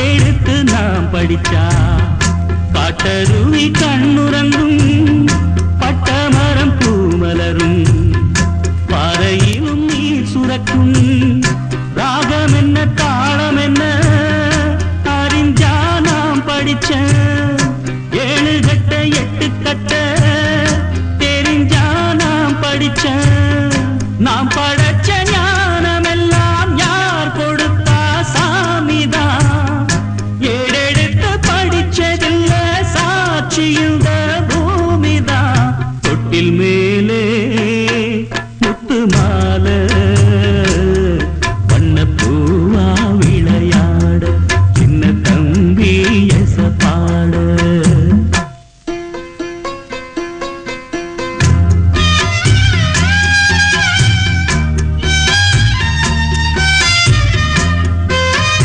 பாட்டெடுத்து நாம் படிச்சா காட்டருவி கண்ணுறங்கும் பட்டமரம் பூமலரும் பாறையிலும் நீர் சுரக்கும் ராகம் என்ன தாளம்